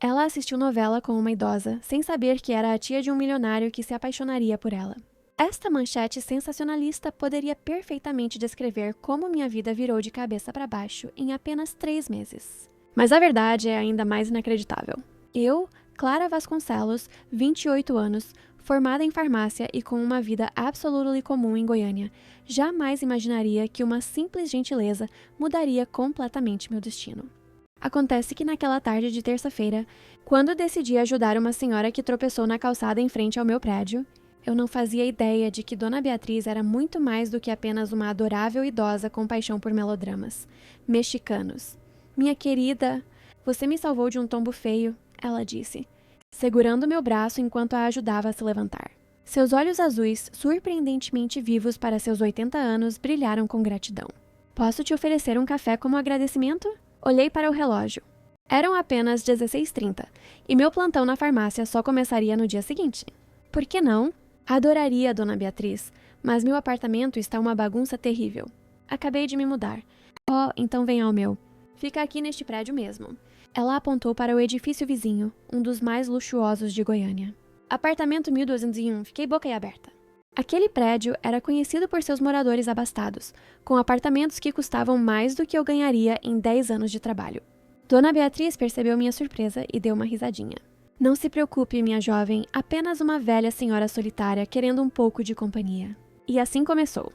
Ela assistiu novela com uma idosa, sem saber que era a tia de um milionário que se apaixonaria por ela. Esta manchete sensacionalista poderia perfeitamente descrever como minha vida virou de cabeça para baixo em apenas 3 meses. Mas a verdade é ainda mais inacreditável. Eu, Clara Vasconcelos, 28 anos, formada em farmácia e com uma vida absolutamente comum em Goiânia, jamais imaginaria que uma simples gentileza mudaria completamente meu destino. Acontece que naquela tarde de terça-feira, quando decidi ajudar uma senhora que tropeçou na calçada em frente ao meu prédio, eu não fazia ideia de que Dona Beatriz era muito mais do que apenas uma adorável idosa com paixão por melodramas mexicanos. Minha querida, você me salvou de um tombo feio, ela disse, segurando meu braço enquanto a ajudava a se levantar. Seus olhos azuis, surpreendentemente vivos para seus 80 anos, brilharam com gratidão. Posso te oferecer um café como agradecimento? Olhei para o relógio. Eram apenas 16h30, e meu plantão na farmácia só começaria no dia seguinte. Por que não? Adoraria, Dona Beatriz, mas meu apartamento está uma bagunça terrível. Acabei de me mudar. Oh, então venha ao meu. Fica aqui neste prédio mesmo. Ela apontou para o edifício vizinho, um dos mais luxuosos de Goiânia. Apartamento 1201, fiquei boca aberta. Aquele prédio era conhecido por seus moradores abastados, com apartamentos que custavam mais do que eu ganharia em 10 anos de trabalho. Dona Beatriz percebeu minha surpresa e deu uma risadinha. Não se preocupe, minha jovem, apenas uma velha senhora solitária querendo um pouco de companhia. E assim começou.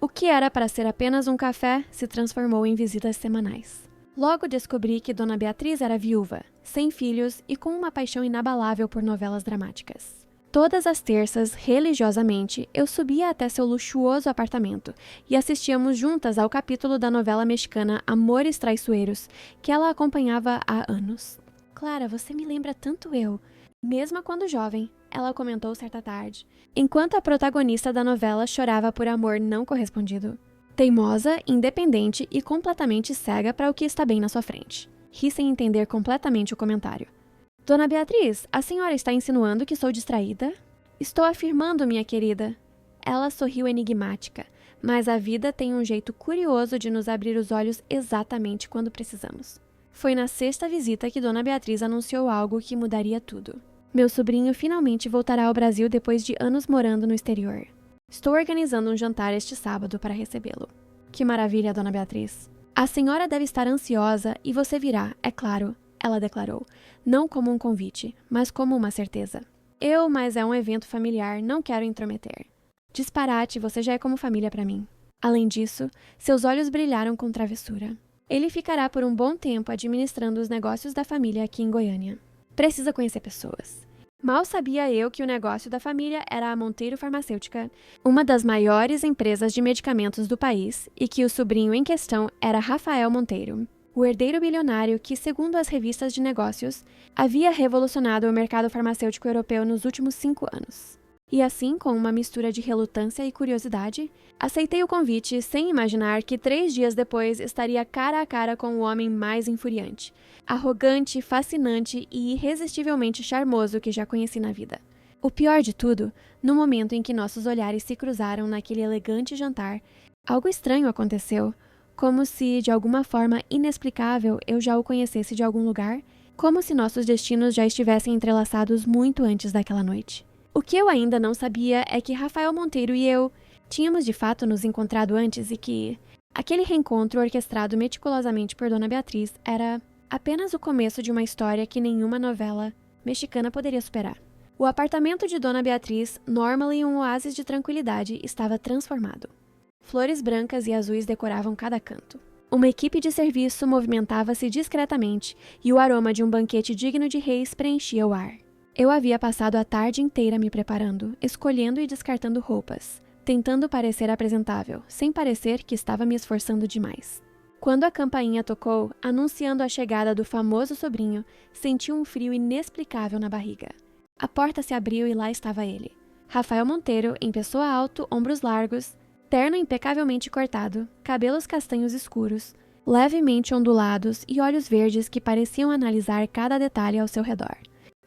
O que era para ser apenas um café se transformou em visitas semanais. Logo descobri que Dona Beatriz era viúva, sem filhos e com uma paixão inabalável por novelas dramáticas. Todas as terças, religiosamente, eu subia até seu luxuoso apartamento e assistíamos juntas ao capítulo da novela mexicana Amores Traiçoeiros, que ela acompanhava há anos. Clara, você me lembra tanto eu. Mesmo quando jovem, ela comentou certa tarde, enquanto a protagonista da novela chorava por amor não correspondido. Teimosa, independente e completamente cega para o que está bem na sua frente. Ri sem entender completamente o comentário. Dona Beatriz, a senhora está insinuando que sou distraída? Estou afirmando, minha querida. Ela sorriu enigmática, mas a vida tem um jeito curioso de nos abrir os olhos exatamente quando precisamos. Foi na sexta visita que Dona Beatriz anunciou algo que mudaria tudo. Meu sobrinho finalmente voltará ao Brasil depois de anos morando no exterior. Estou organizando um jantar este sábado para recebê-lo. Que maravilha, Dona Beatriz. A senhora deve estar ansiosa e você virá, é claro, ela declarou, não como um convite, mas como uma certeza. Mas é um evento familiar, não quero intrometer. Disparate, você já é como família para mim. Além disso, seus olhos brilharam com travessura. Ele ficará por um bom tempo administrando os negócios da família aqui em Goiânia. Precisa conhecer pessoas. Mal sabia eu que o negócio da família era a Monteiro Farmacêutica, uma das maiores empresas de medicamentos do país, e que o sobrinho em questão era Rafael Monteiro, o herdeiro bilionário que, segundo as revistas de negócios, havia revolucionado o mercado farmacêutico europeu nos últimos 5 anos. E assim, com uma mistura de relutância e curiosidade, aceitei o convite sem imaginar que 3 dias depois estaria cara a cara com o homem mais infuriante, arrogante, fascinante e irresistivelmente charmoso que já conheci na vida. O pior de tudo, no momento em que nossos olhares se cruzaram naquele elegante jantar, algo estranho aconteceu, como se, de alguma forma inexplicável, eu já o conhecesse de algum lugar, como se nossos destinos já estivessem entrelaçados muito antes daquela noite. O que eu ainda não sabia é que Rafael Monteiro e eu tínhamos de fato nos encontrado antes e que aquele reencontro orquestrado meticulosamente por Dona Beatriz era apenas o começo de uma história que nenhuma novela mexicana poderia superar. O apartamento de Dona Beatriz, normally um oásis de tranquilidade, estava transformado. Flores brancas e azuis decoravam cada canto. Uma equipe de serviço movimentava-se discretamente e o aroma de um banquete digno de reis preenchia o ar. Eu havia passado a tarde inteira me preparando, escolhendo e descartando roupas, tentando parecer apresentável, sem parecer que estava me esforçando demais. Quando a campainha tocou, anunciando a chegada do famoso sobrinho, senti um frio inexplicável na barriga. A porta se abriu e lá estava ele. Rafael Monteiro, em pessoa alto, ombros largos, terno impecavelmente cortado, cabelos castanhos escuros, levemente ondulados e olhos verdes que pareciam analisar cada detalhe ao seu redor.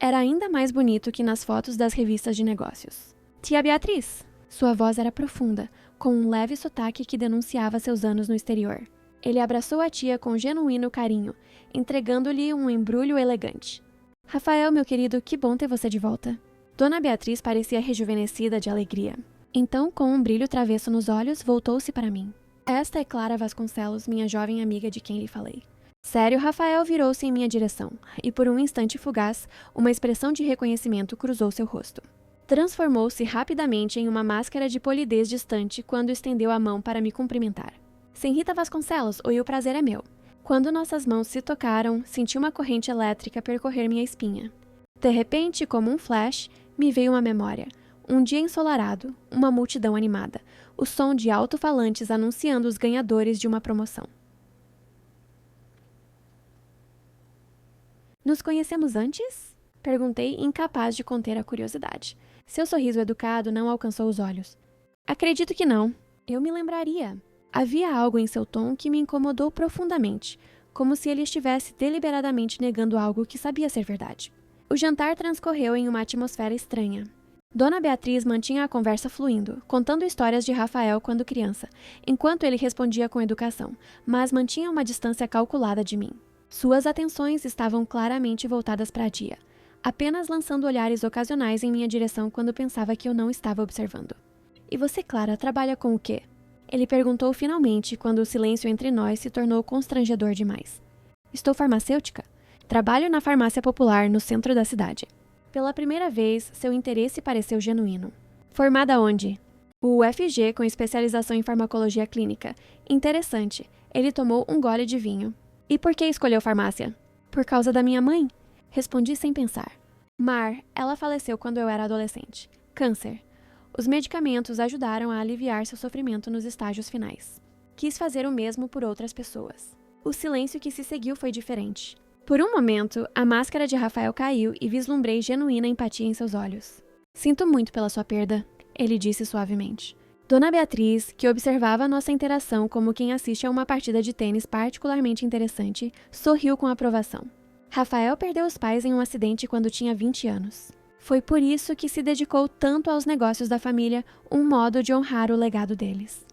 Era ainda mais bonito que nas fotos das revistas de negócios. Tia Beatriz! Sua voz era profunda, com um leve sotaque que denunciava seus anos no exterior. Ele abraçou a tia com genuíno carinho, entregando-lhe um embrulho elegante. Rafael, meu querido, que bom ter você de volta. Dona Beatriz parecia rejuvenescida de alegria. Então, com um brilho travesso nos olhos, voltou-se para mim. Esta é Clara Vasconcelos, minha jovem amiga de quem lhe falei. Sério, Rafael virou-se em minha direção, e por um instante fugaz, uma expressão de reconhecimento cruzou seu rosto. Transformou-se rapidamente em uma máscara de polidez distante quando estendeu a mão para me cumprimentar. Senhorita Vasconcelos, o prazer é meu. Quando nossas mãos se tocaram, senti uma corrente elétrica percorrer minha espinha. De repente, como um flash, me veio uma memória. Um dia ensolarado, uma multidão animada, o som de alto-falantes anunciando os ganhadores de uma promoção. Nos conhecemos antes? Perguntei, incapaz de conter a curiosidade. Seu sorriso educado não alcançou os olhos. Acredito que não. Eu me lembraria. Havia algo em seu tom que me incomodou profundamente, como se ele estivesse deliberadamente negando algo que sabia ser verdade. O jantar transcorreu em uma atmosfera estranha. Dona Beatriz mantinha a conversa fluindo, contando histórias de Rafael quando criança, enquanto ele respondia com educação, mas mantinha uma distância calculada de mim. Suas atenções estavam claramente voltadas para a Dia, apenas lançando olhares ocasionais em minha direção quando pensava que eu não estava observando. E você, Clara, trabalha com o quê? Ele perguntou finalmente, quando o silêncio entre nós se tornou constrangedor demais. Estou farmacêutica. Trabalho na farmácia popular no centro da cidade. Pela primeira vez, seu interesse pareceu genuíno. Formada onde? O UFG, com especialização em farmacologia clínica. Interessante. Ele tomou um gole de vinho. E por que escolheu farmácia? Por causa da minha mãe. Respondi sem pensar. Mar, ela faleceu quando eu era adolescente. Câncer. Os medicamentos ajudaram a aliviar seu sofrimento nos estágios finais. Quis fazer o mesmo por outras pessoas. O silêncio que se seguiu foi diferente. Por um momento, a máscara de Rafael caiu e vislumbrei genuína empatia em seus olhos. Sinto muito pela sua perda, ele disse suavemente. Dona Beatriz, que observava nossa interação como quem assiste a uma partida de tênis particularmente interessante, sorriu com aprovação. Rafael perdeu os pais em um acidente quando tinha 20 anos. Foi por isso que se dedicou tanto aos negócios da família, um modo de honrar o legado deles.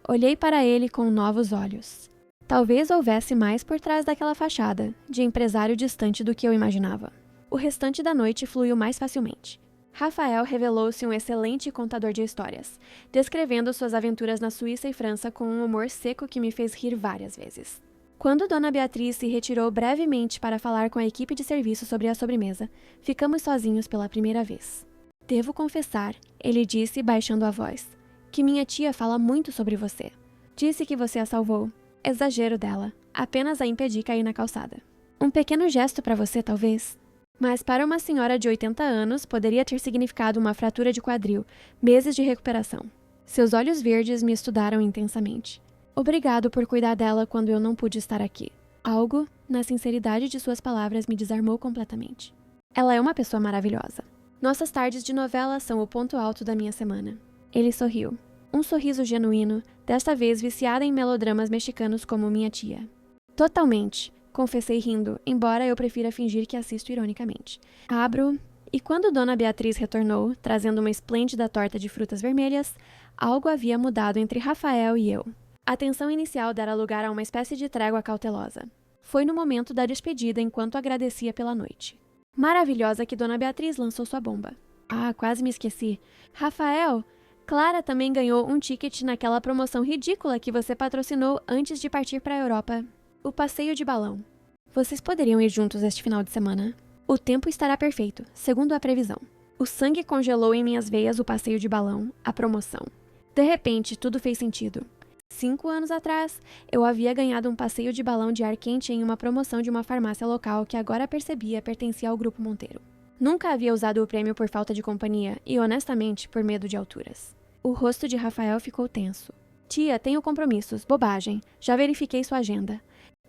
Olhei para ele com novos olhos. Talvez houvesse mais por trás daquela fachada, de empresário distante do que eu imaginava. O restante da noite fluiu mais facilmente. Rafael revelou-se um excelente contador de histórias, descrevendo suas aventuras na Suíça e França com um humor seco que me fez rir várias vezes. Quando Dona Beatriz se retirou brevemente para falar com a equipe de serviço sobre a sobremesa, ficamos sozinhos pela primeira vez. Devo confessar, ele disse, baixando a voz, que minha tia fala muito sobre você. Disse que você a salvou. Exagero dela. Apenas a impedi cair na calçada. Um pequeno gesto para você, talvez. Mas para uma senhora de 80 anos, poderia ter significado uma fratura de quadril, meses de recuperação. Seus olhos verdes me estudaram intensamente. Obrigado por cuidar dela quando eu não pude estar aqui. Algo, na sinceridade de suas palavras, me desarmou completamente. Ela é uma pessoa maravilhosa. Nossas tardes de novela são o ponto alto da minha semana. Ele sorriu. Um sorriso genuíno, desta vez viciada em melodramas mexicanos como minha tia. Totalmente, confessei rindo, embora eu prefira fingir que assisto ironicamente. Abro, e quando Dona Beatriz retornou, trazendo uma esplêndida torta de frutas vermelhas, algo havia mudado entre Rafael e eu. A tensão inicial dera lugar a uma espécie de trégua cautelosa. Foi no momento da despedida enquanto agradecia pela noite. Maravilhosa que Dona Beatriz lançou sua bomba. Ah, quase me esqueci. Rafael, Clara também ganhou um ticket naquela promoção ridícula que você patrocinou antes de partir para a Europa. O passeio de balão. Vocês poderiam ir juntos este final de semana? O tempo estará perfeito, segundo a previsão. O sangue congelou em minhas veias o passeio de balão, a promoção. De repente, tudo fez sentido. 5 anos atrás, eu havia ganhado um passeio de balão de ar quente em uma promoção de uma farmácia local que agora percebia pertencia ao Grupo Monteiro. Nunca havia usado o prêmio por falta de companhia e, honestamente, por medo de alturas. O rosto de Rafael ficou tenso. Tia, tenho compromissos. Bobagem. Já verifiquei sua agenda.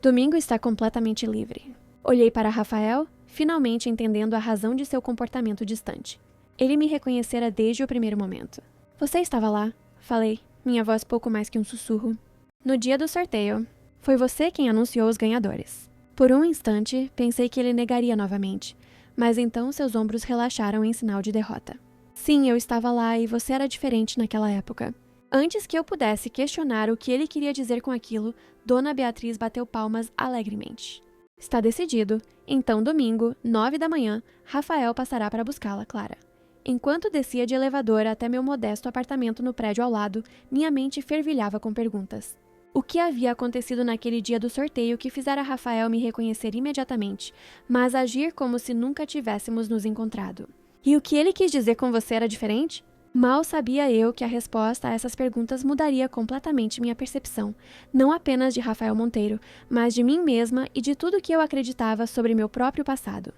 Domingo está completamente livre. Olhei para Rafael, finalmente entendendo a razão de seu comportamento distante. Ele me reconhecera desde o primeiro momento. Você estava lá? Falei, minha voz pouco mais que um sussurro. No dia do sorteio. Foi você quem anunciou os ganhadores. Por um instante, pensei que ele negaria novamente. Mas então seus ombros relaxaram em sinal de derrota. Sim, eu estava lá e você era diferente naquela época. Antes que eu pudesse questionar o que ele queria dizer com aquilo, Dona Beatriz bateu palmas alegremente. Está decidido. Então, domingo, 9 da manhã, Rafael passará para buscá-la, Clara. Enquanto descia de elevador até meu modesto apartamento no prédio ao lado, minha mente fervilhava com perguntas. O que havia acontecido naquele dia do sorteio que fizera Rafael me reconhecer imediatamente, mas agir como se nunca tivéssemos nos encontrado? E o que ele quis dizer com você era diferente? Mal sabia eu que a resposta a essas perguntas mudaria completamente minha percepção, não apenas de Rafael Monteiro, mas de mim mesma e de tudo que eu acreditava sobre meu próprio passado.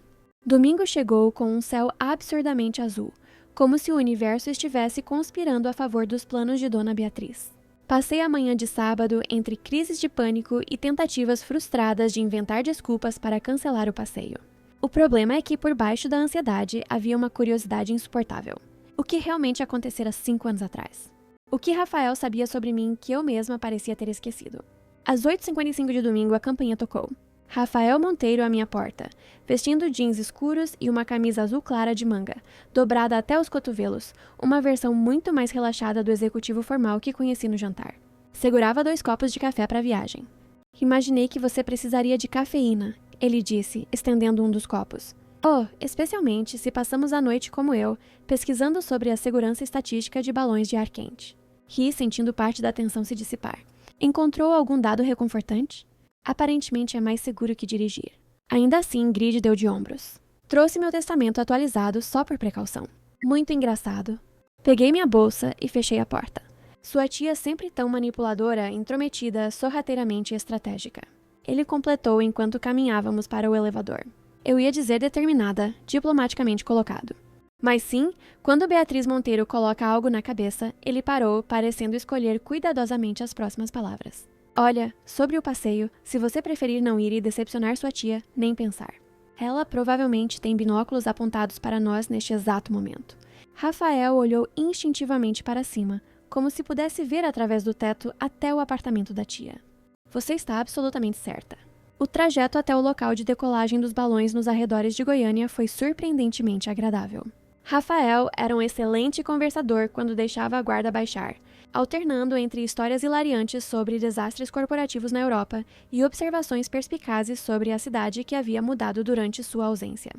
Domingo chegou com um céu absurdamente azul, como se o universo estivesse conspirando a favor dos planos de Dona Beatriz. Passei a manhã de sábado entre crises de pânico e tentativas frustradas de inventar desculpas para cancelar o passeio. O problema é que por baixo da ansiedade havia uma curiosidade insuportável. O que realmente acontecera 5 anos atrás? O que Rafael sabia sobre mim que eu mesma parecia ter esquecido? Às 8h55 de domingo, a campainha tocou. Rafael Monteiro à minha porta, vestindo jeans escuros e uma camisa azul clara de manga, dobrada até os cotovelos, uma versão muito mais relaxada do executivo formal que conheci no jantar. Segurava 2 copos de café para a viagem. Imaginei que você precisaria de cafeína, ele disse, estendendo um dos copos. Oh, especialmente se passamos a noite como eu, pesquisando sobre a segurança estatística de balões de ar quente. Ri, sentindo parte da tensão se dissipar. Encontrou algum dado reconfortante? Aparentemente é mais seguro que dirigir. Ainda assim, Ingrid deu de ombros. Trouxe meu testamento atualizado só por precaução. Muito engraçado. Peguei minha bolsa e fechei a porta. Sua tia, sempre tão manipuladora, intrometida, sorrateiramente estratégica. Ele completou enquanto caminhávamos para o elevador. Eu ia dizer determinada, diplomaticamente colocado. Mas sim, quando Beatriz Monteiro coloca algo na cabeça, ele parou, parecendo escolher cuidadosamente as próximas palavras. Olha, sobre o passeio, se você preferir não ir e decepcionar sua tia, nem pensar. Ela provavelmente tem binóculos apontados para nós neste exato momento. Rafael olhou instintivamente para cima, como se pudesse ver através do teto até o apartamento da tia. Você está absolutamente certa. O trajeto até o local de decolagem dos balões nos arredores de Goiânia foi surpreendentemente agradável. Rafael era um excelente conversador quando deixava a guarda baixar, alternando entre histórias hilariantes sobre desastres corporativos na Europa e observações perspicazes sobre a cidade que havia mudado durante sua ausência.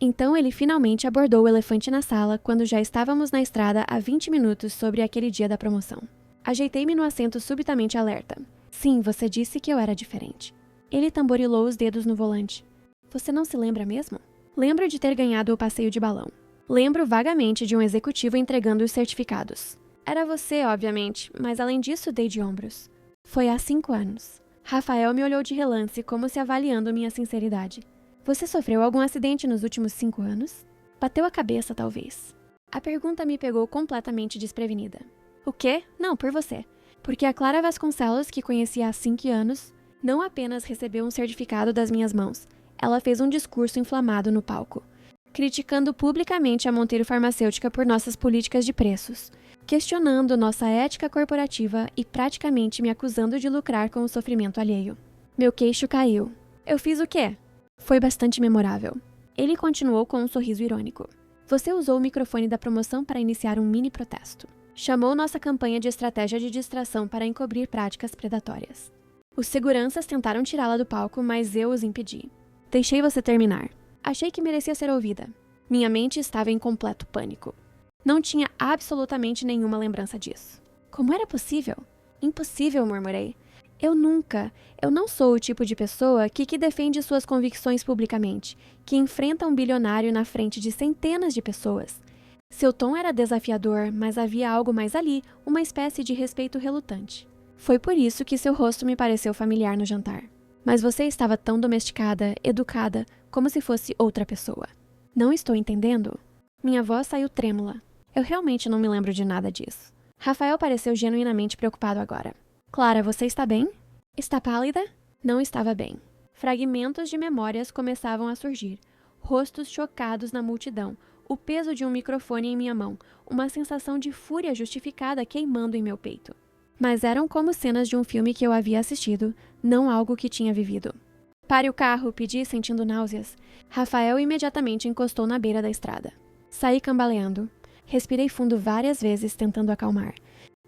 Então ele finalmente abordou o elefante na sala quando já estávamos na estrada há 20 minutos sobre aquele dia da promoção. Ajeitei-me no assento subitamente alerta. Sim, você disse que eu era diferente. Ele tamborilou os dedos no volante. Você não se lembra mesmo? Lembro de ter ganhado o passeio de balão. Lembro vagamente de um executivo entregando os certificados. Era você, obviamente, mas além disso dei de ombros. Foi há 5 anos. Rafael me olhou de relance, como se avaliando minha sinceridade. Você sofreu algum acidente nos últimos 5 anos? Bateu a cabeça, talvez. A pergunta me pegou completamente desprevenida. O quê? Não, por você. Porque a Clara Vasconcelos, que conhecia há 5 anos, não apenas recebeu um certificado das minhas mãos, ela fez um discurso inflamado no palco, criticando publicamente a Monteiro Farmacêutica por nossas políticas de preços, questionando nossa ética corporativa e praticamente me acusando de lucrar com o sofrimento alheio. Meu queixo caiu. Eu fiz o quê? Foi bastante memorável. Ele continuou com um sorriso irônico. Você usou o microfone da promoção para iniciar um mini protesto. Chamou nossa campanha de estratégia de distração para encobrir práticas predatórias. Os seguranças tentaram tirá-la do palco, mas eu os impedi. Deixei você terminar. Achei que merecia ser ouvida. Minha mente estava em completo pânico. Não tinha absolutamente nenhuma lembrança disso. Como era possível? Impossível, murmurei. Eu não sou o tipo de pessoa que defende suas convicções publicamente, que enfrenta um bilionário na frente de centenas de pessoas. Seu tom era desafiador, mas havia algo mais ali, uma espécie de respeito relutante. Foi por isso que seu rosto me pareceu familiar no jantar. Mas você estava tão domesticada, educada, como se fosse outra pessoa. Não estou entendendo? Minha voz saiu trêmula. Eu realmente não me lembro de nada disso. Rafael pareceu genuinamente preocupado agora. Clara, você está bem? Está pálida? Não estava bem. Fragmentos de memórias começavam a surgir. Rostos chocados na multidão. O peso de um microfone em minha mão. Uma sensação de fúria justificada queimando em meu peito. Mas eram como cenas de um filme que eu havia assistido, não algo que tinha vivido. Pare o carro, pedi, sentindo náuseas. Rafael imediatamente encostou na beira da estrada. Saí cambaleando. Respirei fundo várias vezes, tentando acalmar.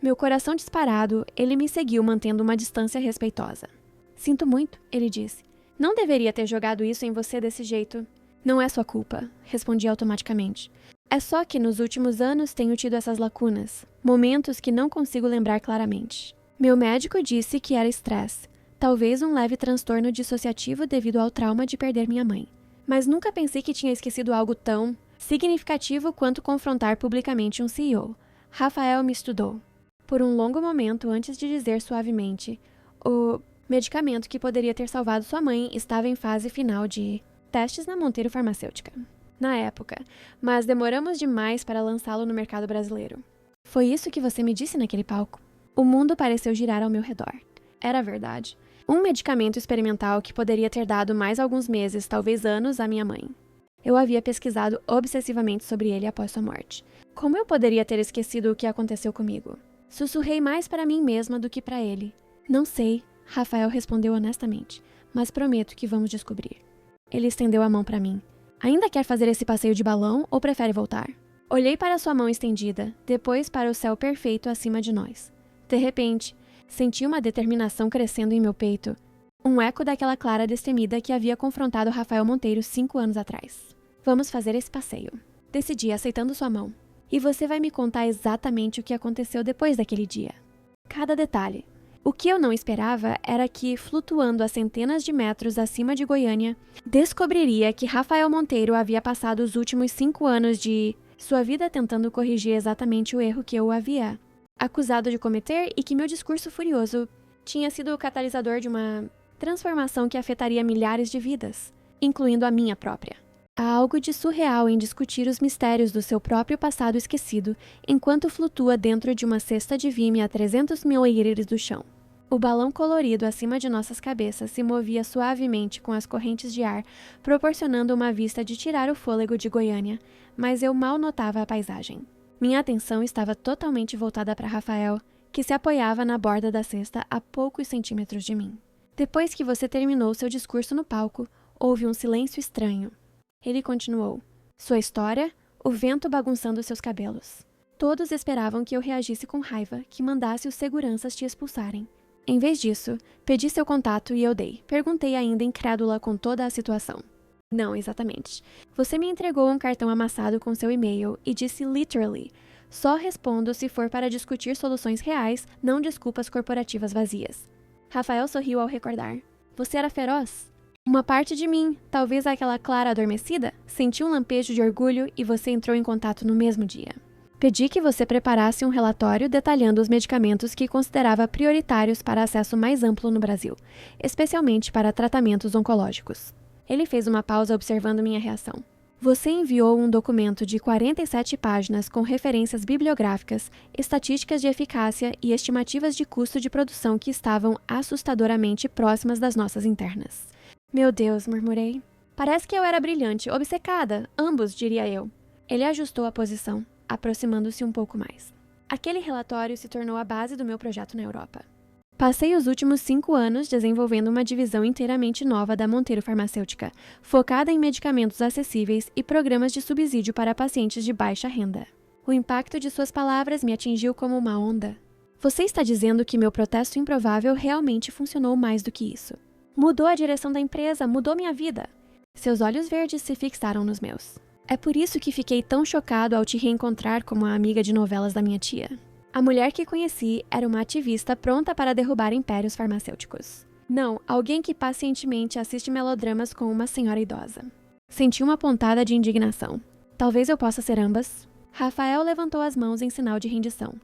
Meu coração disparado, ele me seguiu mantendo uma distância respeitosa. Sinto muito, ele disse. Não deveria ter jogado isso em você desse jeito. Não é sua culpa, respondi automaticamente. É só que nos últimos anos tenho tido essas lacunas, momentos que não consigo lembrar claramente. Meu médico disse que era estresse, talvez um leve transtorno dissociativo devido ao trauma de perder minha mãe. Mas nunca pensei que tinha esquecido algo tão significativo quanto confrontar publicamente um CEO. Rafael me estudou. Por um longo momento antes de dizer suavemente, o medicamento que poderia ter salvado sua mãe estava em fase final de testes na Monteiro Farmacêutica. Na época, mas demoramos demais para lançá-lo no mercado brasileiro. Foi isso que você me disse naquele palco? O mundo pareceu girar ao meu redor. Era verdade. Um medicamento experimental que poderia ter dado mais alguns meses, talvez anos, à minha mãe. Eu havia pesquisado obsessivamente sobre ele após sua morte. Como eu poderia ter esquecido o que aconteceu comigo? Sussurrei mais para mim mesma do que para ele. Não sei, Rafael respondeu honestamente, mas prometo que vamos descobrir. Ele estendeu a mão para mim. Ainda quer fazer esse passeio de balão ou prefere voltar? Olhei para sua mão estendida, depois para o céu perfeito acima de nós. De repente, senti uma determinação crescendo em meu peito. Um eco daquela Clara destemida que havia confrontado Rafael Monteiro 5 anos atrás. Vamos fazer esse passeio. Decidi, aceitando sua mão. E você vai me contar exatamente o que aconteceu depois daquele dia. Cada detalhe. O que eu não esperava era que, flutuando a centenas de metros acima de Goiânia, descobriria que Rafael Monteiro havia passado os últimos 5 anos de sua vida tentando corrigir exatamente o erro que eu havia acusado de cometer e que meu discurso furioso tinha sido o catalisador de uma transformação que afetaria milhares de vidas, incluindo a minha própria. Há algo de surreal em discutir os mistérios do seu próprio passado esquecido enquanto flutua dentro de uma cesta de vime a 300 mil íris do chão. O balão colorido acima de nossas cabeças se movia suavemente com as correntes de ar, proporcionando uma vista de tirar o fôlego de Goiânia, mas eu mal notava a paisagem. Minha atenção estava totalmente voltada para Rafael, que se apoiava na borda da cesta a poucos centímetros de mim. Depois que você terminou seu discurso no palco, houve um silêncio estranho. Ele continuou. Sua história, o vento bagunçando seus cabelos. Todos esperavam que eu reagisse com raiva, que mandasse os seguranças te expulsarem. Em vez disso, pedi seu contato e eu dei. Perguntei ainda incrédula com toda a situação. Não, exatamente. Você me entregou um cartão amassado com seu e-mail e disse literally, só respondo se for para discutir soluções reais, não desculpas corporativas vazias. Rafael sorriu ao recordar. Você era feroz? Uma parte de mim, talvez aquela Clara adormecida, sentiu um lampejo de orgulho e você entrou em contato no mesmo dia. Pedi que você preparasse um relatório detalhando os medicamentos que considerava prioritários para acesso mais amplo no Brasil, especialmente para tratamentos oncológicos. Ele fez uma pausa observando minha reação. Você enviou um documento de 47 páginas com referências bibliográficas, estatísticas de eficácia e estimativas de custo de produção que estavam assustadoramente próximas das nossas internas. Meu Deus, murmurei. Parece que eu era brilhante, obcecada, ambos, diria eu. Ele ajustou a posição, aproximando-se um pouco mais. Aquele relatório se tornou a base do meu projeto na Europa. Passei os últimos 5 anos desenvolvendo uma divisão inteiramente nova da Monteiro Farmacêutica, focada em medicamentos acessíveis e programas de subsídio para pacientes de baixa renda. O impacto de suas palavras me atingiu como uma onda. Você está dizendo que meu protesto improvável realmente funcionou mais do que isso. Mudou a direção da empresa, mudou minha vida. Seus olhos verdes se fixaram nos meus. É por isso que fiquei tão chocado ao te reencontrar como a amiga de novelas da minha tia. A mulher que conheci era uma ativista pronta para derrubar impérios farmacêuticos. Não, alguém que pacientemente assiste melodramas com uma senhora idosa. Senti uma pontada de indignação. Talvez eu possa ser ambas. Rafael levantou as mãos em sinal de rendição.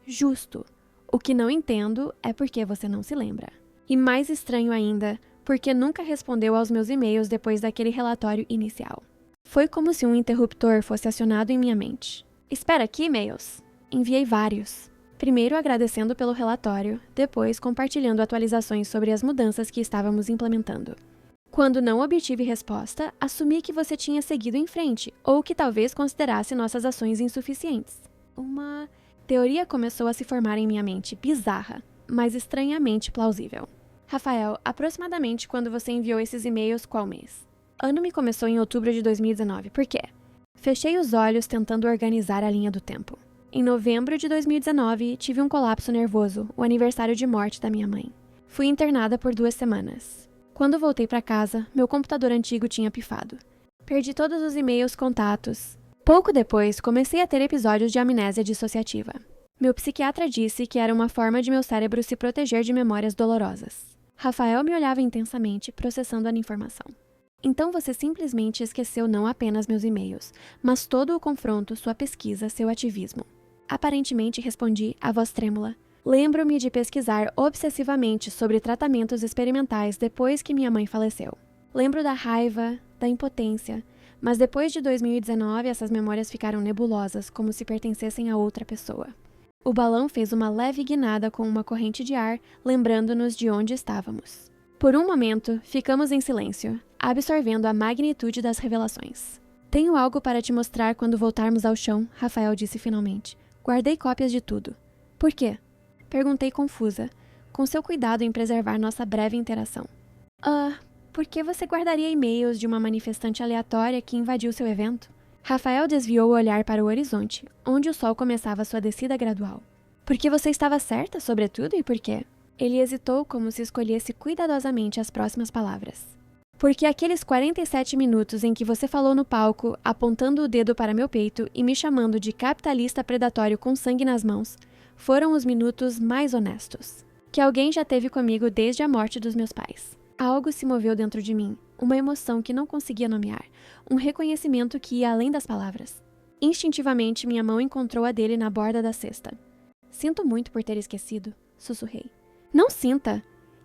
Justo. O que não entendo é por que você não se lembra. E mais estranho ainda, porque nunca respondeu aos meus e-mails depois daquele relatório inicial. Foi como se um interruptor fosse acionado em minha mente. Espera, que e-mails? Enviei vários. Primeiro agradecendo pelo relatório, depois compartilhando atualizações sobre as mudanças que estávamos implementando. Quando não obtive resposta, assumi que você tinha seguido em frente, ou que talvez considerasse nossas ações insuficientes. Uma teoria começou a se formar em minha mente, bizarra, mas estranhamente plausível. Rafael, aproximadamente quando você enviou esses e-mails, qual mês? Ano me começou em outubro de 2019, por quê? Fechei os olhos tentando organizar a linha do tempo. Em novembro de 2019, tive um colapso nervoso, o aniversário de morte da minha mãe. Fui internada por 2 semanas. Quando voltei para casa, meu computador antigo tinha pifado. Perdi todos os e-mails, contatos. Pouco depois, comecei a ter episódios de amnésia dissociativa. Meu psiquiatra disse que era uma forma de meu cérebro se proteger de memórias dolorosas. Rafael me olhava intensamente, processando a informação. Então você simplesmente esqueceu não apenas meus e-mails, mas todo o confronto, sua pesquisa, seu ativismo. Aparentemente respondi, a voz trêmula. Lembro-me de pesquisar obsessivamente sobre tratamentos experimentais depois que minha mãe faleceu. Lembro da raiva, da impotência, mas depois de 2019 essas memórias ficaram nebulosas, como se pertencessem a outra pessoa. O balão fez uma leve guinada com uma corrente de ar, lembrando-nos de onde estávamos. Por um momento, ficamos em silêncio, absorvendo a magnitude das revelações. Tenho algo para te mostrar quando voltarmos ao chão, Rafael disse finalmente. Guardei cópias de tudo. Por quê? Perguntei confusa, com seu cuidado em preservar nossa breve interação. Por que você guardaria e-mails de uma manifestante aleatória que invadiu seu evento? Rafael desviou o olhar para o horizonte, onde o sol começava sua descida gradual. Porque você estava certa sobre tudo e por quê? Ele hesitou como se escolhesse cuidadosamente as próximas palavras. Porque aqueles 47 minutos em que você falou no palco, apontando o dedo para meu peito e me chamando de capitalista predatório com sangue nas mãos, foram os minutos mais honestos que alguém já teve comigo desde a morte dos meus pais. Algo se moveu dentro de mim, uma emoção que não conseguia nomear, um reconhecimento que ia além das palavras. Instintivamente, minha mão encontrou a dele na borda da cesta. Sinto muito por ter esquecido, sussurrei. Não sinta!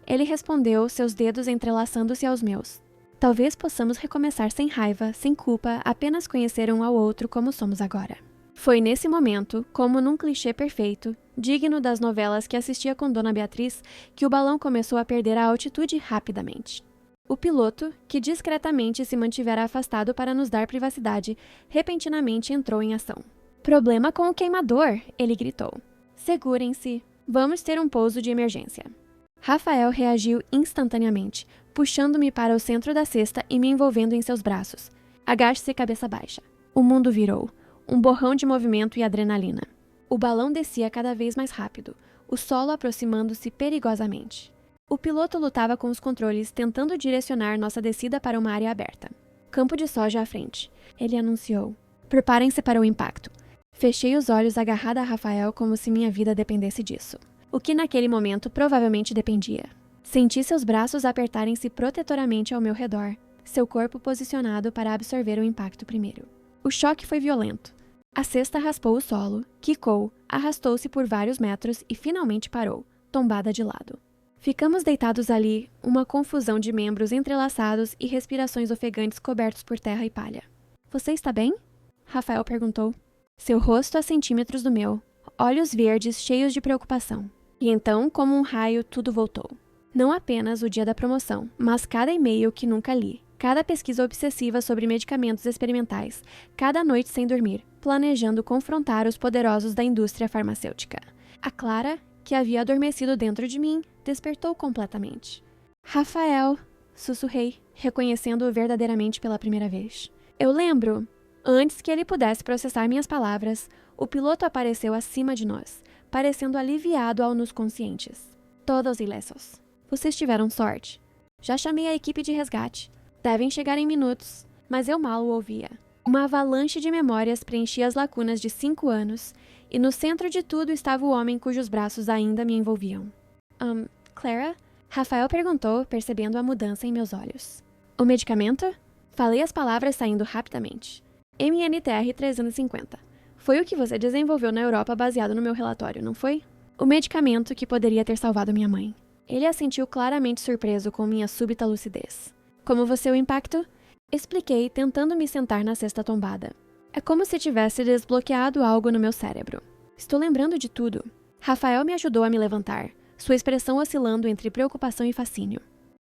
Ele respondeu, seus dedos entrelaçando-se aos meus. Talvez possamos recomeçar sem raiva, sem culpa, apenas conhecer um ao outro como somos agora. Foi nesse momento, como num clichê perfeito, digno das novelas que assistia com Dona Beatriz, que o balão começou a perder a altitude rapidamente. O piloto, que discretamente se mantivera afastado para nos dar privacidade, repentinamente entrou em ação. Problema com o queimador, ele gritou. Segurem-se, vamos ter um pouso de emergência. Rafael reagiu instantaneamente, puxando-me para o centro da cesta e me envolvendo em seus braços. Agache-se cabeça baixa. O mundo virou. Um borrão de movimento e adrenalina. O balão descia cada vez mais rápido, o solo aproximando-se perigosamente. O piloto lutava com os controles, tentando direcionar nossa descida para uma área aberta. Campo de soja à frente. Ele anunciou. Preparem-se para o impacto. Fechei os olhos agarrada a Rafael como se minha vida dependesse disso. O que naquele momento provavelmente dependia. Senti seus braços apertarem-se protetoramente ao meu redor, seu corpo posicionado para absorver o impacto primeiro. O choque foi violento. A cesta raspou o solo, quicou, arrastou-se por vários metros e finalmente parou, tombada de lado. Ficamos deitados ali, uma confusão de membros entrelaçados e respirações ofegantes cobertos por terra e palha. Você está bem? Rafael perguntou. Seu rosto a centímetros do meu, olhos verdes cheios de preocupação. E então, como um raio, tudo voltou. Não apenas o dia da promoção, mas cada e-mail que nunca li, cada pesquisa obsessiva sobre medicamentos experimentais, cada noite sem dormir, planejando confrontar os poderosos da indústria farmacêutica. A Clara, que havia adormecido dentro de mim, despertou completamente. Rafael, sussurrei, reconhecendo-o verdadeiramente pela primeira vez. Eu lembro. Antes que ele pudesse processar minhas palavras, o piloto apareceu acima de nós, parecendo aliviado ao nos conscientes. Todos ilesos. Vocês tiveram sorte. Já chamei a equipe de resgate. Devem chegar em minutos, mas eu mal o ouvia. Uma avalanche de memórias preenchia as lacunas de 5 anos, e no centro de tudo estava o homem cujos braços ainda me envolviam. Clara? Rafael perguntou, percebendo a mudança em meus olhos. O medicamento? Falei as palavras saindo rapidamente. MNTR 350. Foi o que você desenvolveu na Europa baseado no meu relatório, não foi? O medicamento que poderia ter salvado minha mãe. Ele assentiu claramente surpreso com minha súbita lucidez. Como você o impacto? Expliquei, tentando me sentar na cesta tombada. É como se tivesse desbloqueado algo no meu cérebro. Estou lembrando de tudo. Rafael me ajudou a me levantar, sua expressão oscilando entre preocupação e fascínio.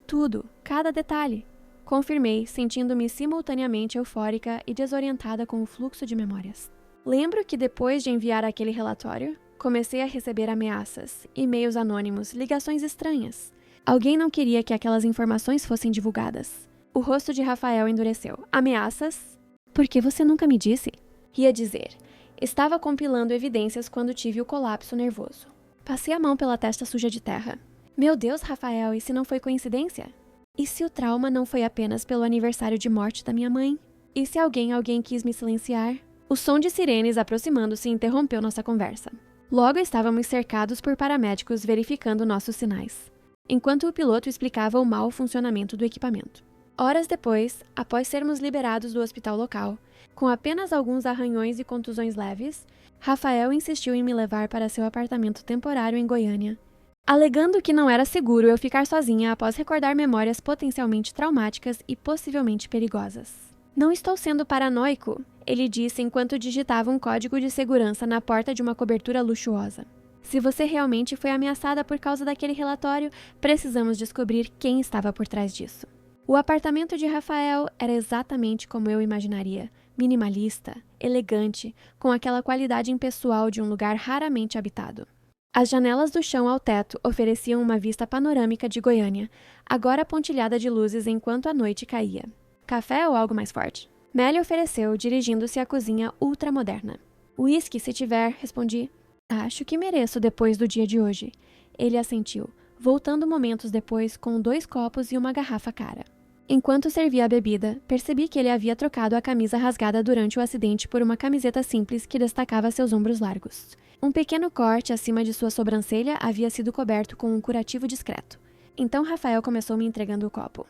Tudo, cada detalhe. Confirmei, sentindo-me simultaneamente eufórica e desorientada com o fluxo de memórias. Lembro que depois de enviar aquele relatório, comecei a receber ameaças, e-mails anônimos, ligações estranhas. Alguém não queria que aquelas informações fossem divulgadas. O rosto de Rafael endureceu. Ameaças? Por que você nunca me disse? Ia dizer. Estava compilando evidências quando tive o colapso nervoso. Passei a mão pela testa suja de terra. Meu Deus, Rafael, e se não foi coincidência? E se o trauma não foi apenas pelo aniversário de morte da minha mãe? E se alguém quis me silenciar? O som de sirenes aproximando-se interrompeu nossa conversa. Logo estávamos cercados por paramédicos verificando nossos sinais, enquanto o piloto explicava o mau funcionamento do equipamento. Horas depois, após sermos liberados do hospital local, com apenas alguns arranhões e contusões leves, Rafael insistiu em me levar para seu apartamento temporário em Goiânia, alegando que não era seguro eu ficar sozinha após recordar memórias potencialmente traumáticas e possivelmente perigosas. Não estou sendo paranoico, ele disse enquanto digitava um código de segurança na porta de uma cobertura luxuosa. Se você realmente foi ameaçada por causa daquele relatório, precisamos descobrir quem estava por trás disso. O apartamento de Rafael era exatamente como eu imaginaria, minimalista, elegante, com aquela qualidade impessoal de um lugar raramente habitado. As janelas do chão ao teto ofereciam uma vista panorâmica de Goiânia, agora pontilhada de luzes enquanto a noite caía. Café ou algo mais forte? Melly ofereceu, dirigindo-se à cozinha ultramoderna. Whisky, se tiver, respondi. Acho que mereço depois do dia de hoje. Ele assentiu, voltando momentos depois com 2 copos e uma garrafa cara. Enquanto servia a bebida, percebi que ele havia trocado a camisa rasgada durante o acidente por uma camiseta simples que destacava seus ombros largos. Um pequeno corte acima de sua sobrancelha havia sido coberto com um curativo discreto. Então Rafael começou me entregando o copo.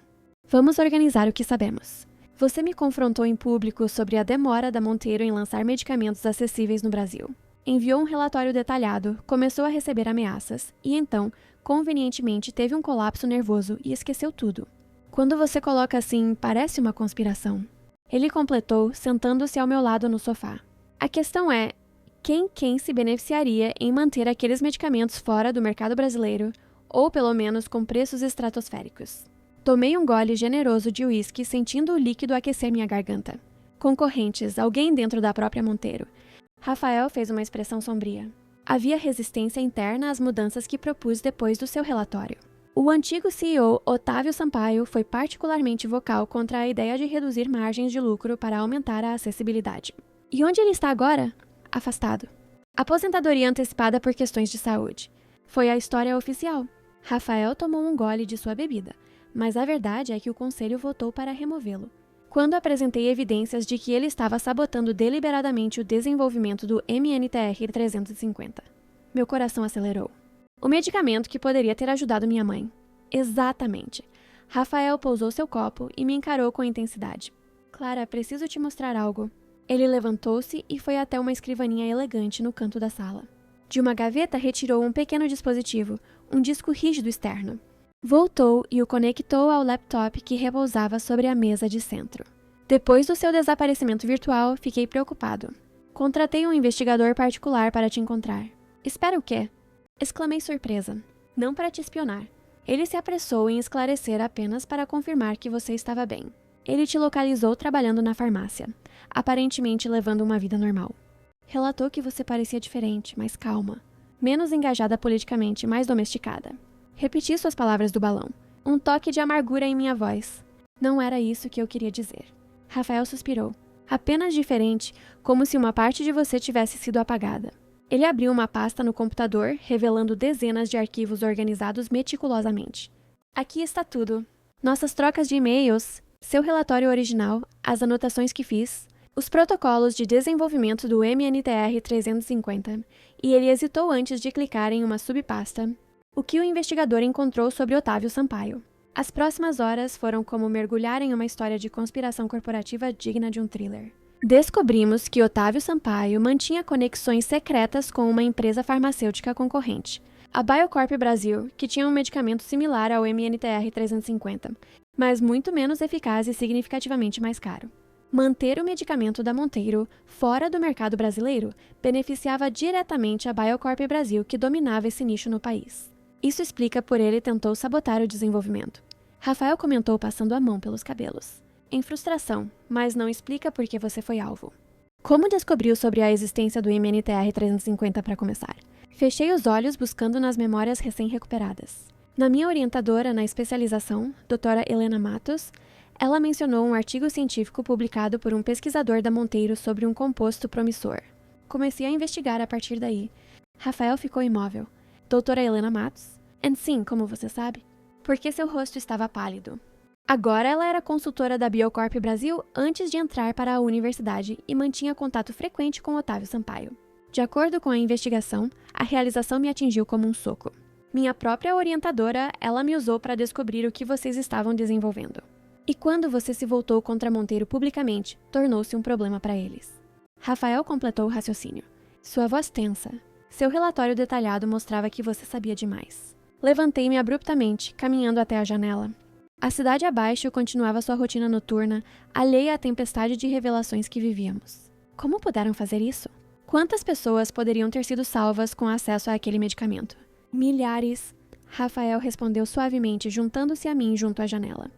Vamos organizar o que sabemos. Você me confrontou em público sobre a demora da Monteiro em lançar medicamentos acessíveis no Brasil. Enviou um relatório detalhado, começou a receber ameaças e então, convenientemente, teve um colapso nervoso e esqueceu tudo. Quando você coloca assim, parece uma conspiração. Ele completou, sentando-se ao meu lado no sofá. A questão é, quem se beneficiaria em manter aqueles medicamentos fora do mercado brasileiro, ou pelo menos com preços estratosféricos? Tomei um gole generoso de uísque, sentindo o líquido aquecer minha garganta. Concorrentes, alguém dentro da própria Monteiro. Rafael fez uma expressão sombria. Havia resistência interna às mudanças que propus depois do seu relatório. O antigo CEO, Otávio Sampaio, foi particularmente vocal contra a ideia de reduzir margens de lucro para aumentar a acessibilidade. E onde ele está agora? Afastado. Aposentadoria antecipada por questões de saúde. Foi a história oficial. Rafael tomou um gole de sua bebida, mas a verdade é que o conselho votou para removê-lo. Quando apresentei evidências de que ele estava sabotando deliberadamente o desenvolvimento do MNTR-350, meu coração acelerou. O medicamento que poderia ter ajudado minha mãe. Exatamente. Rafael pousou seu copo e me encarou com intensidade. Clara, preciso te mostrar algo. Ele levantou-se e foi até uma escrivaninha elegante no canto da sala. De uma gaveta retirou um pequeno dispositivo, um disco rígido externo. Voltou e o conectou ao laptop que repousava sobre a mesa de centro. Depois do seu desaparecimento virtual, fiquei preocupado. Contratei um investigador particular para te encontrar. Espera o quê? Exclamei surpresa. Não para te espionar. Ele se apressou em esclarecer apenas para confirmar que você estava bem. Ele te localizou trabalhando na farmácia, aparentemente levando uma vida normal. Relatou que você parecia diferente, mais calma, menos engajada politicamente, mais domesticada. Repeti suas palavras do balão. Um toque de amargura em minha voz. Não era isso que eu queria dizer. Rafael suspirou. Apenas diferente, como se uma parte de você tivesse sido apagada. Ele abriu uma pasta no computador, revelando dezenas de arquivos organizados meticulosamente. Aqui está tudo. Nossas trocas de e-mails, seu relatório original, as anotações que fiz, os protocolos de desenvolvimento do MNTR-350, e ele hesitou antes de clicar em uma subpasta. O que o investigador encontrou sobre Otávio Sampaio. As próximas horas foram como mergulhar em uma história de conspiração corporativa digna de um thriller. Descobrimos que Otávio Sampaio mantinha conexões secretas com uma empresa farmacêutica concorrente, a Biocorp Brasil, que tinha um medicamento similar ao MNTR-350, mas muito menos eficaz e significativamente mais caro. Manter o medicamento da Monteiro fora do mercado brasileiro beneficiava diretamente a Biocorp Brasil, que dominava esse nicho no país. Isso explica por ele tentou sabotar o desenvolvimento. Rafael comentou passando a mão pelos cabelos. Em frustração, mas não explica por que você foi alvo. Como descobriu sobre a existência do MNTR-350 para começar? Fechei os olhos buscando nas memórias recém-recuperadas. Na minha orientadora na especialização, doutora Helena Matos, ela mencionou um artigo científico publicado por um pesquisador da Monteiro sobre um composto promissor. Comecei a investigar a partir daí. Rafael ficou imóvel. Doutora Helena Matos? Sim, como você sabe? Porque seu rosto estava pálido. Agora ela era consultora da Biocorp Brasil antes de entrar para a universidade e mantinha contato frequente com Otávio Sampaio. De acordo com a investigação, a realização me atingiu como um soco. Minha própria orientadora, ela me usou para descobrir o que vocês estavam desenvolvendo. E quando você se voltou contra Monteiro publicamente, tornou-se um problema para eles. Rafael completou o raciocínio. Sua voz tensa. Seu relatório detalhado mostrava que você sabia demais. Levantei-me abruptamente, caminhando até a janela. A cidade abaixo continuava sua rotina noturna, alheia à tempestade de revelações que vivíamos. Como puderam fazer isso? Quantas pessoas poderiam ter sido salvas com acesso àquele medicamento? Milhares. Rafael respondeu suavemente, juntando-se a mim junto à janela.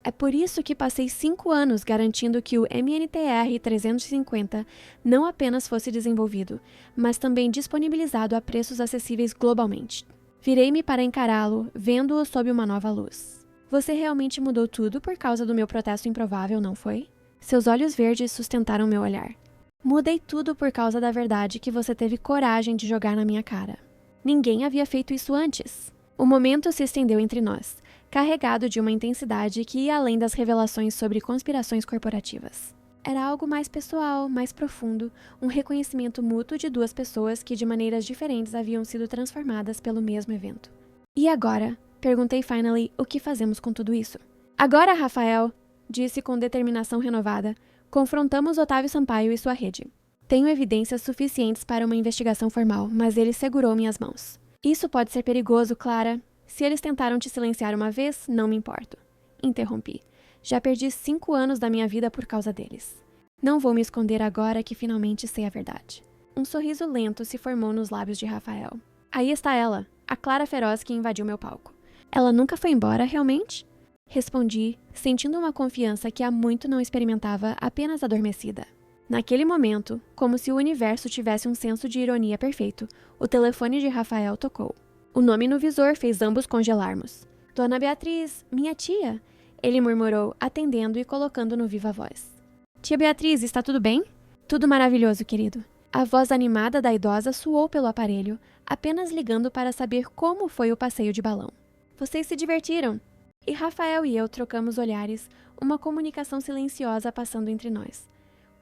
É por isso que passei 5 anos garantindo que o MNTR-350 não apenas fosse desenvolvido, mas também disponibilizado a preços acessíveis globalmente. Virei-me para encará-lo, vendo-o sob uma nova luz. Você realmente mudou tudo por causa do meu protesto improvável, não foi? Seus olhos verdes sustentaram meu olhar. Mudei tudo por causa da verdade que você teve coragem de jogar na minha cara. Ninguém havia feito isso antes. O momento se estendeu entre nós, carregado de uma intensidade que ia além das revelações sobre conspirações corporativas. Era algo mais pessoal, mais profundo, um reconhecimento mútuo de duas pessoas que de maneiras diferentes haviam sido transformadas pelo mesmo evento. E agora? Perguntei finally o que fazemos com tudo isso. Agora, Rafael, disse com determinação renovada, confrontamos Otávio Sampaio e sua rede. Tenho evidências suficientes para uma investigação formal, mas ele segurou minhas mãos. Isso pode ser perigoso, Clara. Se eles tentaram te silenciar uma vez, não me importo. Interrompi. Já perdi 5 anos da minha vida por causa deles. Não vou me esconder agora que finalmente sei a verdade. Um sorriso lento se formou nos lábios de Rafael. Aí está ela, a Clara feroz que invadiu meu palco. Ela nunca foi embora, realmente? Respondi, sentindo uma confiança que há muito não experimentava, apenas adormecida. Naquele momento, como se o universo tivesse um senso de ironia perfeito, o telefone de Rafael tocou. O nome no visor fez ambos congelarmos. Dona Beatriz, minha tia, ele murmurou, atendendo e colocando no viva voz. Tia Beatriz, está tudo bem? Tudo maravilhoso, querido. A voz animada da idosa soou pelo aparelho, apenas ligando para saber como foi o passeio de balão. Vocês se divertiram? E Rafael e eu trocamos olhares, uma comunicação silenciosa passando entre nós.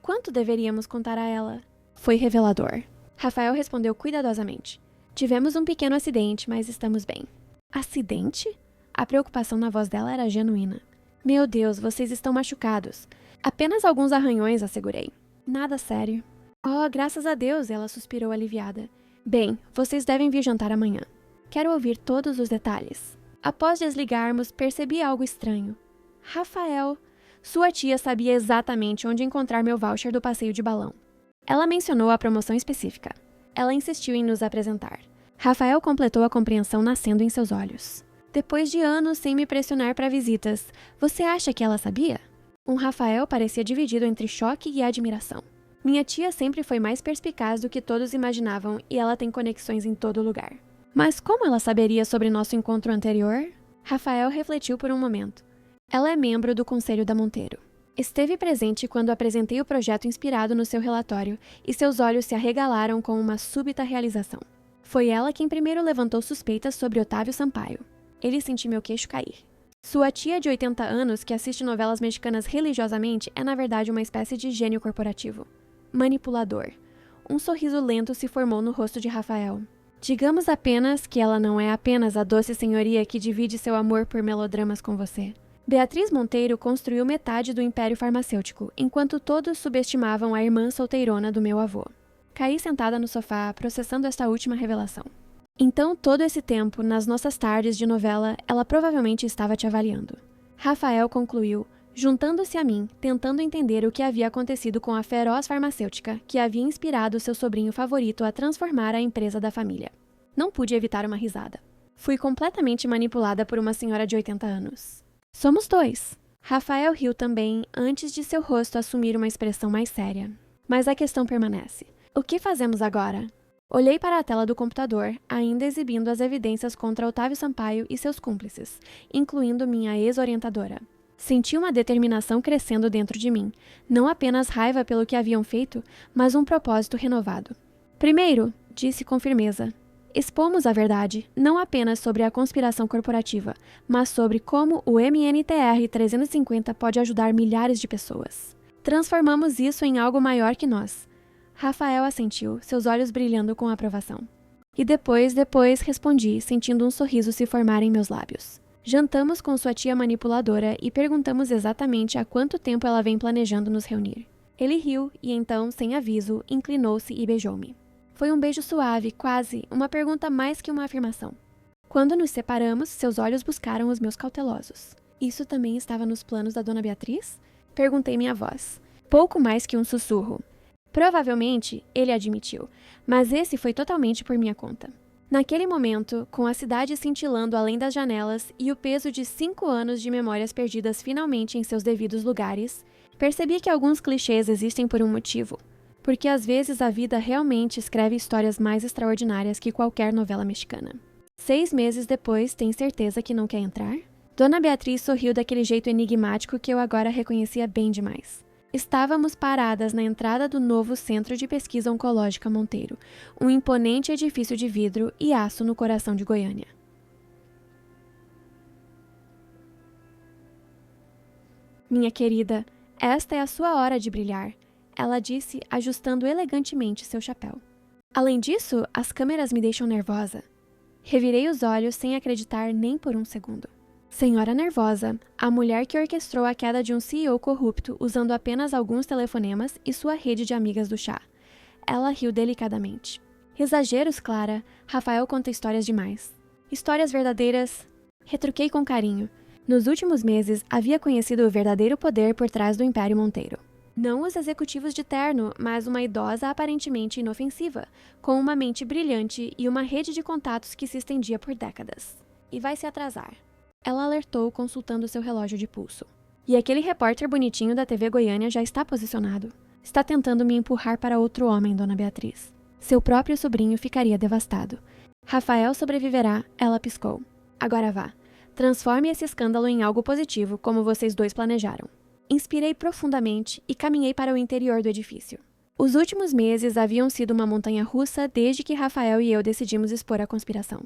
Quanto deveríamos contar a ela? Foi revelador. Rafael respondeu cuidadosamente. Tivemos um pequeno acidente, mas estamos bem. Acidente? A preocupação na voz dela era genuína. Meu Deus, vocês estão machucados. Apenas alguns arranhões, assegurei. Nada sério. Oh, graças a Deus, ela suspirou aliviada. Bem, vocês devem vir jantar amanhã. Quero ouvir todos os detalhes. Após desligarmos, percebi algo estranho. Rafael, sua tia sabia exatamente onde encontrar meu voucher do passeio de balão. Ela mencionou a promoção específica. Ela insistiu em nos apresentar. Rafael completou a compreensão nascendo em seus olhos. Depois de anos sem me pressionar para visitas, você acha que ela sabia? Um Rafael parecia dividido entre choque e admiração. Minha tia sempre foi mais perspicaz do que todos imaginavam e ela tem conexões em todo lugar. Mas como ela saberia sobre nosso encontro anterior? Rafael refletiu por um momento. Ela é membro do Conselho da Monteiro. Esteve presente quando apresentei o projeto inspirado no seu relatório e seus olhos se arregalaram com uma súbita realização. Foi ela quem primeiro levantou suspeitas sobre Otávio Sampaio. Ele sentiu meu queixo cair. Sua tia de 80 anos, que assiste novelas mexicanas religiosamente, é na verdade uma espécie de gênio corporativo. Manipulador. Um sorriso lento se formou no rosto de Rafael. Digamos apenas que ela não é apenas a doce senhoria que divide seu amor por melodramas com você. Beatriz Monteiro construiu metade do império farmacêutico, enquanto todos subestimavam a irmã solteirona do meu avô. Caí sentada no sofá, processando esta última revelação. Então, todo esse tempo, nas nossas tardes de novela, ela provavelmente estava te avaliando. Rafael concluiu, juntando-se a mim, tentando entender o que havia acontecido com a feroz farmacêutica que havia inspirado seu sobrinho favorito a transformar a empresa da família. Não pude evitar uma risada. Fui completamente manipulada por uma senhora de 80 anos. Somos dois. Rafael riu também, antes de seu rosto assumir uma expressão mais séria. Mas a questão permanece. O que fazemos agora? Olhei para a tela do computador, ainda exibindo as evidências contra Otávio Sampaio e seus cúmplices, incluindo minha ex-orientadora. Senti uma determinação crescendo dentro de mim, não apenas raiva pelo que haviam feito, mas um propósito renovado. Primeiro, disse com firmeza, Expomos a verdade, não apenas sobre a conspiração corporativa, mas sobre como o MNTR 350 pode ajudar milhares de pessoas. Transformamos isso em algo maior que nós. Rafael assentiu, seus olhos brilhando com aprovação. E depois respondi, sentindo um sorriso se formar em meus lábios. Jantamos com sua tia manipuladora e perguntamos exatamente há quanto tempo ela vem planejando nos reunir. Ele riu e então, sem aviso, inclinou-se e beijou-me. Foi um beijo suave, quase uma pergunta mais que uma afirmação. Quando nos separamos, seus olhos buscaram os meus cautelosos. Isso também estava nos planos da Dona Beatriz? Perguntei minha voz. Pouco mais que um sussurro. Provavelmente, ele admitiu, mas esse foi totalmente por minha conta. Naquele momento, com a cidade cintilando além das janelas e o peso de 5 anos de memórias perdidas finalmente em seus devidos lugares, percebi que alguns clichês existem por um motivo. Porque às vezes a vida realmente escreve histórias mais extraordinárias que qualquer novela mexicana. 6 meses depois, tem certeza que não quer entrar? Dona Beatriz sorriu daquele jeito enigmático que eu agora reconhecia bem demais. Estávamos paradas na entrada do novo Centro de Pesquisa Oncológica Monteiro, um imponente edifício de vidro e aço no coração de Goiânia. Minha querida, esta é a sua hora de brilhar, ela disse, ajustando elegantemente seu chapéu. Além disso, as câmeras me deixam nervosa. Revirei os olhos sem acreditar nem por um segundo. Senhora Nervosa, a mulher que orquestrou a queda de um CEO corrupto usando apenas alguns telefonemas e sua rede de amigas do chá. Ela riu delicadamente. Exageros, Clara. Rafael conta histórias demais. Histórias verdadeiras. Retruquei com carinho. Nos últimos meses, havia conhecido o verdadeiro poder por trás do Império Monteiro. Não os executivos de terno, mas uma idosa aparentemente inofensiva, com uma mente brilhante e uma rede de contatos que se estendia por décadas. E vai se atrasar. Ela alertou, consultando seu relógio de pulso. E aquele repórter bonitinho da TV Goiânia já está posicionado. Está tentando me empurrar para outro homem, Dona Beatriz. Seu próprio sobrinho ficaria devastado. Rafael sobreviverá, ela piscou. Agora vá. Transforme esse escândalo em algo positivo, como vocês dois planejaram. Inspirei profundamente e caminhei para o interior do edifício. Os últimos meses haviam sido uma montanha-russa desde que Rafael e eu decidimos expor a conspiração.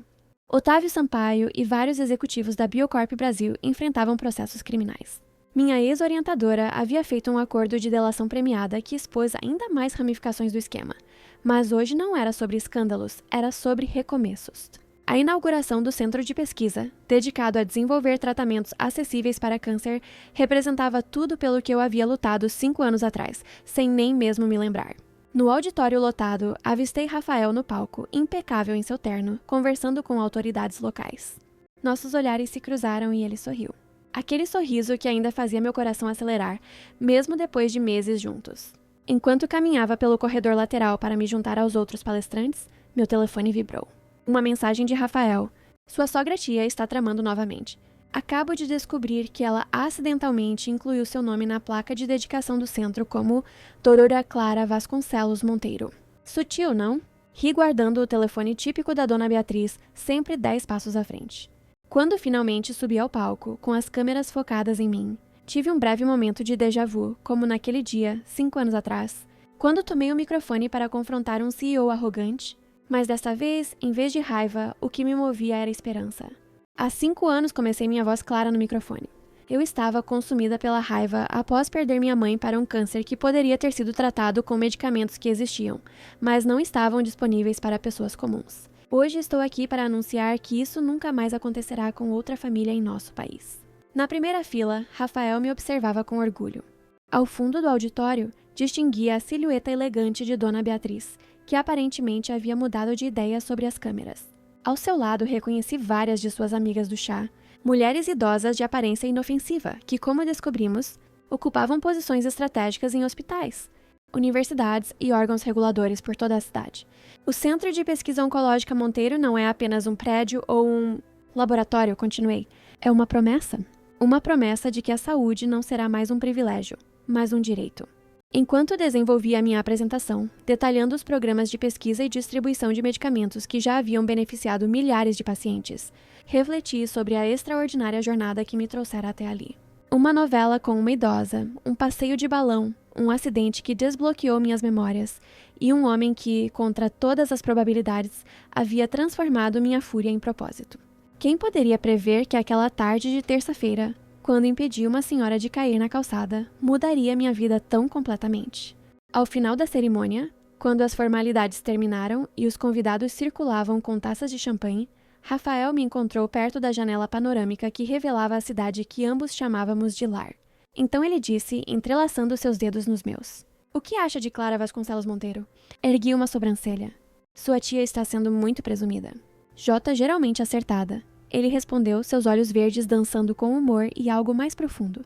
Otávio Sampaio e vários executivos da Biocorp Brasil enfrentavam processos criminais. Minha ex-orientadora havia feito um acordo de delação premiada que expôs ainda mais ramificações do esquema. Mas hoje não era sobre escândalos, era sobre recomeços. A inauguração do centro de pesquisa, dedicado a desenvolver tratamentos acessíveis para câncer, representava tudo pelo que eu havia lutado 5 anos atrás, sem nem mesmo me lembrar. No auditório lotado, avistei Rafael no palco, impecável em seu terno, conversando com autoridades locais. Nossos olhares se cruzaram e ele sorriu. Aquele sorriso que ainda fazia meu coração acelerar, mesmo depois de meses juntos. Enquanto caminhava pelo corredor lateral para me juntar aos outros palestrantes, meu telefone vibrou. Uma mensagem de Rafael. Sua sogra-tia está tramando novamente. Acabo de descobrir que ela acidentalmente incluiu seu nome na placa de dedicação do centro como Doutora Clara Vasconcelos Monteiro. Sutil, não? Ri guardando o telefone típico da Dona Beatriz, sempre 10 passos à frente. Quando finalmente subi ao palco, com as câmeras focadas em mim, tive um breve momento de déjà vu, como naquele dia, 5 anos atrás, quando tomei o microfone para confrontar um CEO arrogante, mas desta vez, em vez de raiva, o que me movia era esperança. Há 5 anos comecei minha voz clara no microfone. Eu estava consumida pela raiva após perder minha mãe para um câncer que poderia ter sido tratado com medicamentos que existiam, mas não estavam disponíveis para pessoas comuns. Hoje estou aqui para anunciar que isso nunca mais acontecerá com outra família em nosso país. Na primeira fila, Rafael me observava com orgulho. Ao fundo do auditório, distinguia a silhueta elegante de Dona Beatriz, que aparentemente havia mudado de ideia sobre as câmeras. Ao seu lado, reconheci várias de suas amigas do chá, mulheres idosas de aparência inofensiva, que, como descobrimos, ocupavam posições estratégicas em hospitais, universidades e órgãos reguladores por toda a cidade. O Centro de Pesquisa Oncológica Monteiro não é apenas um prédio ou um laboratório, continuei. É uma promessa. Uma promessa de que a saúde não será mais um privilégio, mas um direito. Enquanto desenvolvia a minha apresentação, detalhando os programas de pesquisa e distribuição de medicamentos que já haviam beneficiado milhares de pacientes, refleti sobre a extraordinária jornada que me trouxera até ali. Uma novela com uma idosa, um passeio de balão, um acidente que desbloqueou minhas memórias, e um homem que, contra todas as probabilidades, havia transformado minha fúria em propósito. Quem poderia prever que aquela tarde de terça-feira, quando impedi uma senhora de cair na calçada, mudaria minha vida tão completamente? Ao final da cerimônia, quando as formalidades terminaram e os convidados circulavam com taças de champanhe, Rafael me encontrou perto da janela panorâmica que revelava a cidade que ambos chamávamos de lar. Então ele disse, entrelaçando seus dedos nos meus: "O que acha de Clara Vasconcelos Monteiro?" Ergui uma sobrancelha. Sua tia está sendo muito presumida. Jota geralmente acertada. Ele respondeu, seus olhos verdes dançando com humor e algo mais profundo.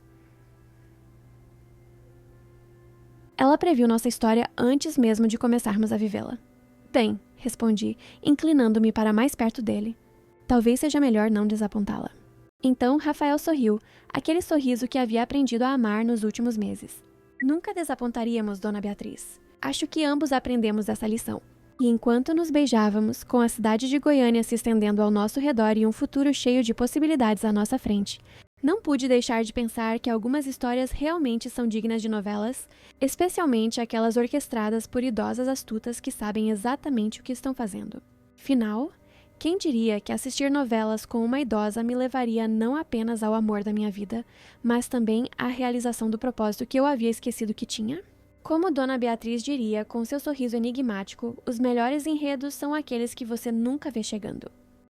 Ela previu nossa história antes mesmo de começarmos a vivê-la. Bem, respondi, inclinando-me para mais perto dele. Talvez seja melhor não desapontá-la. Então Rafael sorriu, aquele sorriso que havia aprendido a amar nos últimos meses. Nunca desapontaríamos, Dona Beatriz. Acho que ambos aprendemos essa lição. E enquanto nos beijávamos, com a cidade de Goiânia se estendendo ao nosso redor e um futuro cheio de possibilidades à nossa frente, não pude deixar de pensar que algumas histórias realmente são dignas de novelas, especialmente aquelas orquestradas por idosas astutas que sabem exatamente o que estão fazendo. Final, quem diria que assistir novelas com uma idosa me levaria não apenas ao amor da minha vida, mas também à realização do propósito que eu havia esquecido que tinha? Como Dona Beatriz diria com seu sorriso enigmático, os melhores enredos são aqueles que você nunca vê chegando.